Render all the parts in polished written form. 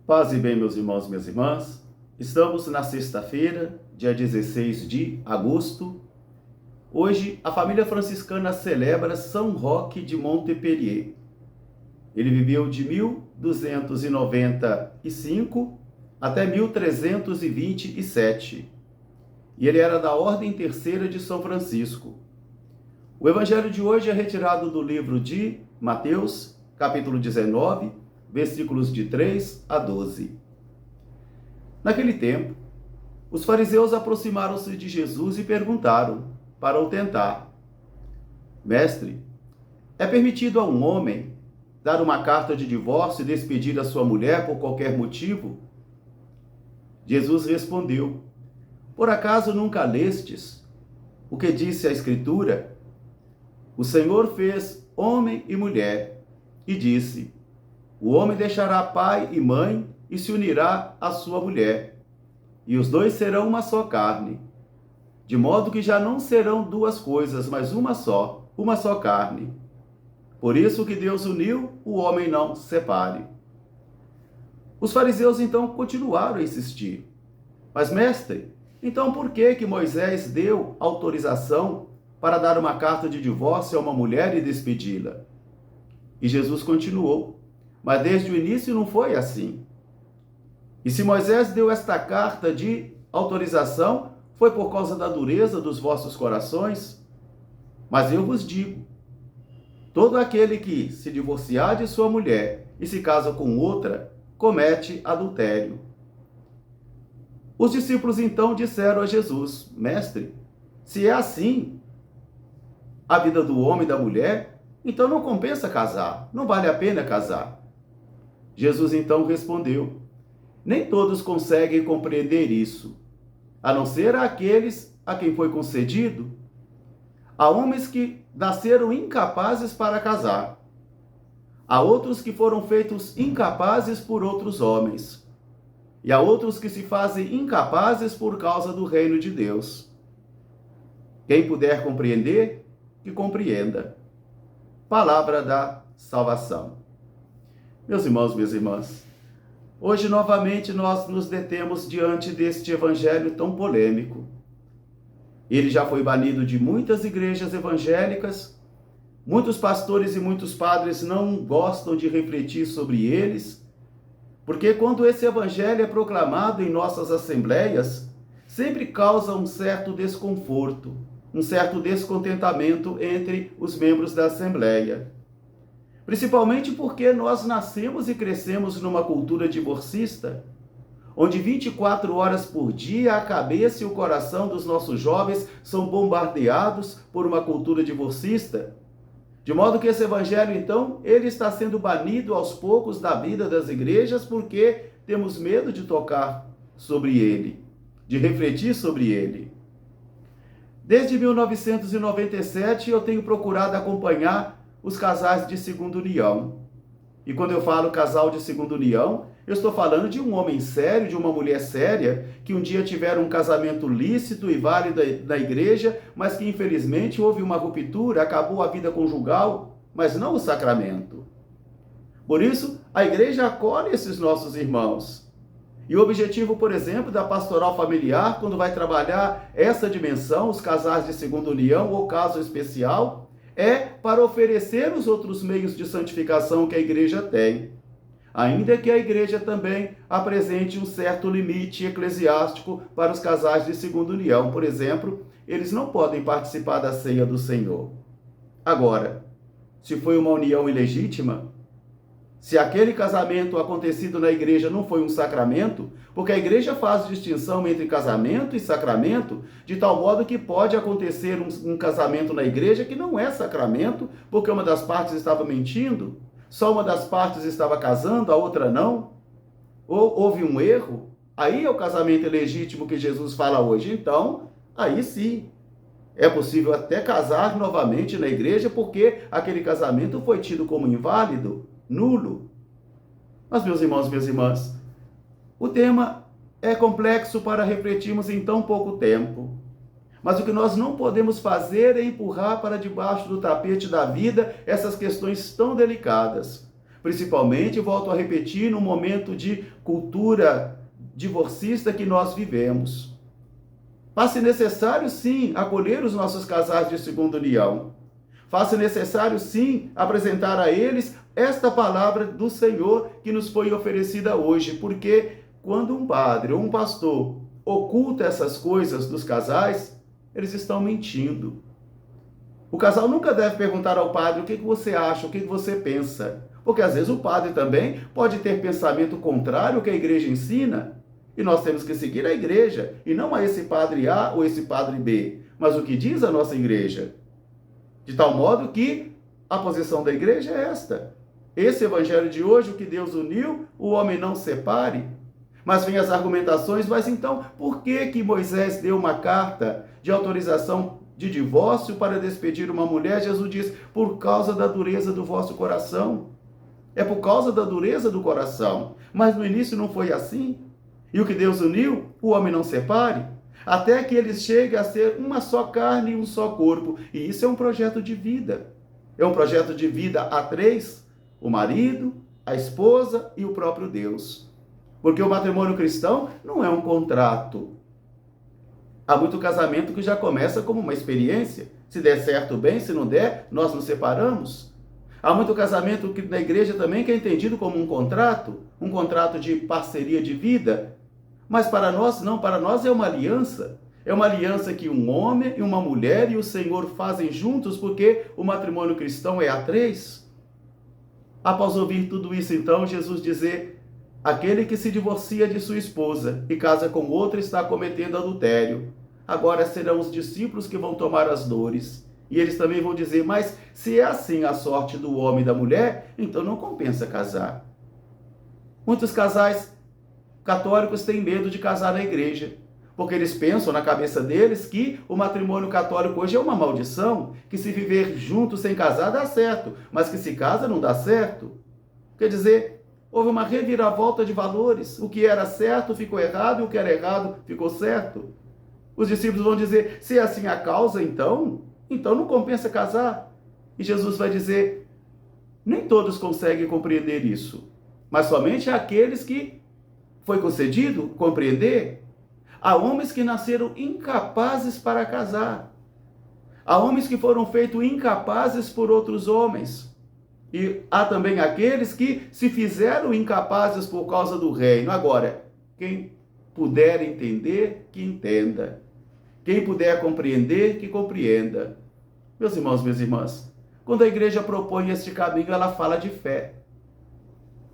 Paz e bem, meus irmãos e minhas irmãs. Estamos na sexta-feira, dia 16 de agosto. Hoje, a família franciscana celebra São Roque de Montpellier. Ele viveu de 1295 até 1327. E ele era da Ordem Terceira de São Francisco. O evangelho de hoje é retirado do livro de Mateus, capítulo 19, versículos de 3 a 12. Naquele tempo, os fariseus aproximaram-se de Jesus e perguntaram, para o tentar: Mestre, é permitido a um homem dar uma carta de divórcio e despedir a sua mulher por qualquer motivo? Jesus respondeu: Por acaso nunca lestes o que disse a Escritura? O Senhor fez homem e mulher e disse: O homem deixará pai e mãe e se unirá à sua mulher, e os dois serão uma só carne. De modo que já não serão duas coisas, mas uma só carne. Por isso que Deus uniu, o homem não separe. Os fariseus então continuaram a insistir. Mas, mestre, então por que Moisés deu autorização para dar uma carta de divórcio a uma mulher e despedi-la? E Jesus continuou: Mas desde o início não foi assim. E se Moisés deu esta carta de autorização, foi por causa da dureza dos vossos corações? Mas eu vos digo, todo aquele que se divorciar de sua mulher e se casa com outra, comete adultério. Os discípulos então disseram a Jesus: Mestre, se é assim a vida do homem e da mulher, então não compensa casar, não vale a pena casar. Jesus então respondeu: Nem todos conseguem compreender isso, a não ser aqueles a quem foi concedido. Há homens que nasceram incapazes para casar. Há outros que foram feitos incapazes por outros homens. E há outros que se fazem incapazes por causa do reino de Deus. Quem puder compreender, que compreenda. Palavra da salvação. Meus irmãos, minhas irmãs, hoje novamente nós nos detemos diante deste evangelho tão polêmico. Ele já foi banido de muitas igrejas evangélicas, muitos pastores e muitos padres não gostam de refletir sobre eles, porque quando esse evangelho é proclamado em nossas assembleias, sempre causa um certo desconforto, um certo descontentamento entre os membros da assembleia. Principalmente porque nós nascemos e crescemos numa cultura divorcista, onde 24 horas por dia a cabeça e o coração dos nossos jovens são bombardeados por uma cultura divorcista. De modo que esse evangelho, então, ele está sendo banido aos poucos da vida das igrejas porque temos medo de tocar sobre ele, de refletir sobre ele. Desde 1997 eu tenho procurado acompanhar os casais de segunda união. E quando eu falo casal de segunda união, eu estou falando de um homem sério, de uma mulher séria, que um dia tiveram um casamento lícito e válido na igreja, mas que infelizmente houve uma ruptura, acabou a vida conjugal, mas não o sacramento. Por isso, a igreja acolhe esses nossos irmãos. E o objetivo, por exemplo, da pastoral familiar, quando vai trabalhar essa dimensão, os casais de segunda união ou caso especial, é para oferecer os outros meios de santificação que a igreja tem. Ainda que a igreja também apresente um certo limite eclesiástico para os casais de segunda união. Por exemplo, eles não podem participar da ceia do Senhor. Agora, se foi uma união ilegítima, se aquele casamento acontecido na igreja não foi um sacramento, porque a igreja faz distinção entre casamento e sacramento, de tal modo que pode acontecer um casamento na igreja que não é sacramento, porque uma das partes estava mentindo, só uma das partes estava casando, a outra não, ou houve um erro, aí é o casamento ilegítimo que Jesus fala hoje. Então, aí sim, é possível até casar novamente na igreja, porque aquele casamento foi tido como inválido, nulo. Mas, meus irmãos, minhas irmãs, o tema é complexo para refletirmos em tão pouco tempo. Mas o que nós não podemos fazer é empurrar para debaixo do tapete da vida essas questões tão delicadas. principalmente, volto a repetir, no momento de cultura divorcista que nós vivemos. Faz-se necessário, sim, acolher os nossos casais de segunda união. Faz-se necessário, sim, apresentar a eles esta palavra do Senhor que nos foi oferecida hoje, porque quando um padre ou um pastor oculta essas coisas dos casais, eles estão mentindo. O casal nunca deve perguntar ao padre o que você acha, o que você pensa, porque às vezes o padre também pode ter pensamento contrário ao que a igreja ensina, e nós temos que seguir a igreja, e não a esse padre A ou esse padre B, mas o que diz a nossa igreja. De tal modo que a posição da igreja é esta. Esse evangelho de hoje, o que Deus uniu, o homem não separe. Mas vem as argumentações, mas então, por que Moisés deu uma carta de autorização de divórcio para despedir uma mulher? Jesus diz, por causa da dureza do vosso coração. É por causa da dureza do coração. Mas no início não foi assim. E o que Deus uniu, o homem não separe. Até que eles cheguem a ser uma só carne e um só corpo. E isso é um projeto de vida. É um projeto de vida a três, o marido, a esposa e o próprio Deus. Porque o matrimônio cristão não é um contrato. Há muito casamento que já começa como uma experiência. Se der certo, bem, se não der, nós nos separamos. Há muito casamento que na igreja também que é entendido como um contrato de parceria de vida. Mas para nós não, para nós é uma aliança. É uma aliança que um homem e uma mulher e o Senhor fazem juntos, porque o matrimônio cristão é a três. Após ouvir tudo isso, então, Jesus dizer, aquele que se divorcia de sua esposa e casa com outra está cometendo adultério. Agora serão os discípulos que vão tomar as dores. E eles também vão dizer, mas se é assim a sorte do homem e da mulher, então não compensa casar. Muitos casais católicos têm medo de casar na igreja, porque eles pensam na cabeça deles que o matrimônio católico hoje é uma maldição, que se viver junto sem casar dá certo, mas que se casa não dá certo. Quer dizer, houve uma reviravolta de valores, o que era certo ficou errado e o que era errado ficou certo. Os discípulos vão dizer, se é assim a causa, então não compensa casar. E Jesus vai dizer, nem todos conseguem compreender isso, mas somente aqueles que foi concedido compreender. Há homens que nasceram incapazes para casar. Há homens que foram feitos incapazes por outros homens. E há também aqueles que se fizeram incapazes por causa do reino. Agora, quem puder entender, que entenda. Quem puder compreender, que compreenda. Meus irmãos, minhas irmãs, quando a igreja propõe este caminho, ela fala de fé.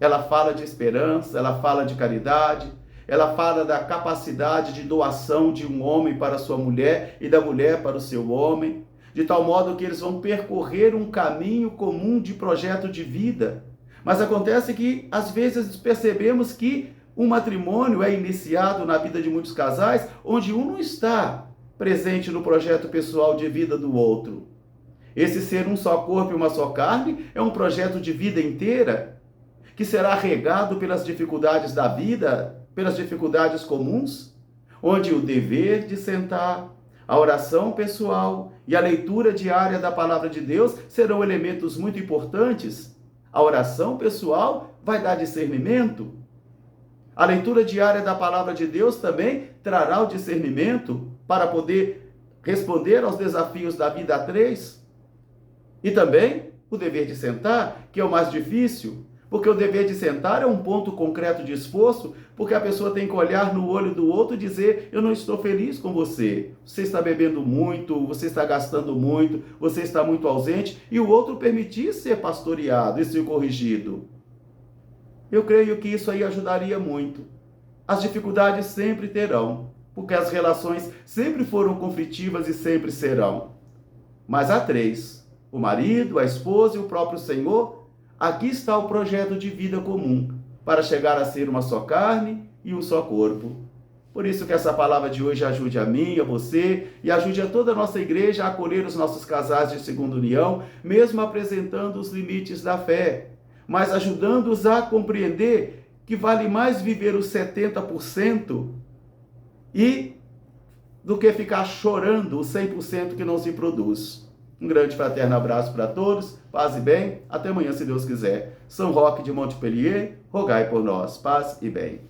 Ela fala de esperança, ela fala de caridade, ela fala da capacidade de doação de um homem para sua mulher e da mulher para o seu homem, de tal modo que eles vão percorrer um caminho comum de projeto de vida. Mas acontece que, às vezes, percebemos que um matrimônio é iniciado na vida de muitos casais, onde um não está presente no projeto pessoal de vida do outro. Esse ser um só corpo e uma só carne é um projeto de vida inteira, que será regado pelas dificuldades da vida, pelas dificuldades comuns, onde o dever de sentar, a oração pessoal e a leitura diária da palavra de Deus serão elementos muito importantes. A oração pessoal vai dar discernimento. A leitura diária da palavra de Deus também trará o discernimento para poder responder aos desafios da vida a três. E também o dever de sentar, que é o mais difícil, porque o dever de sentar é um ponto concreto de esforço, porque a pessoa tem que olhar no olho do outro e dizer, eu não estou feliz com você. Você está bebendo muito, você está gastando muito, você está muito ausente, e o outro permitir ser pastoreado e ser corrigido. Eu creio que isso aí ajudaria muito. As dificuldades sempre terão, porque as relações sempre foram conflitivas e sempre serão. Mas há três, o marido, a esposa e o próprio Senhor. Aqui está o projeto de vida comum, para chegar a ser uma só carne e um só corpo. Por isso que essa palavra de hoje ajude a mim, a você, e ajude a toda a nossa igreja a acolher os nossos casais de segunda união, mesmo apresentando os limites da fé, mas ajudando-os a compreender que vale mais viver os 70% do que ficar chorando os 100% que não se produz. Um grande fraterno abraço para todos, paz e bem, até amanhã se Deus quiser. São Roque de Montpellier, rogai por nós, paz e bem.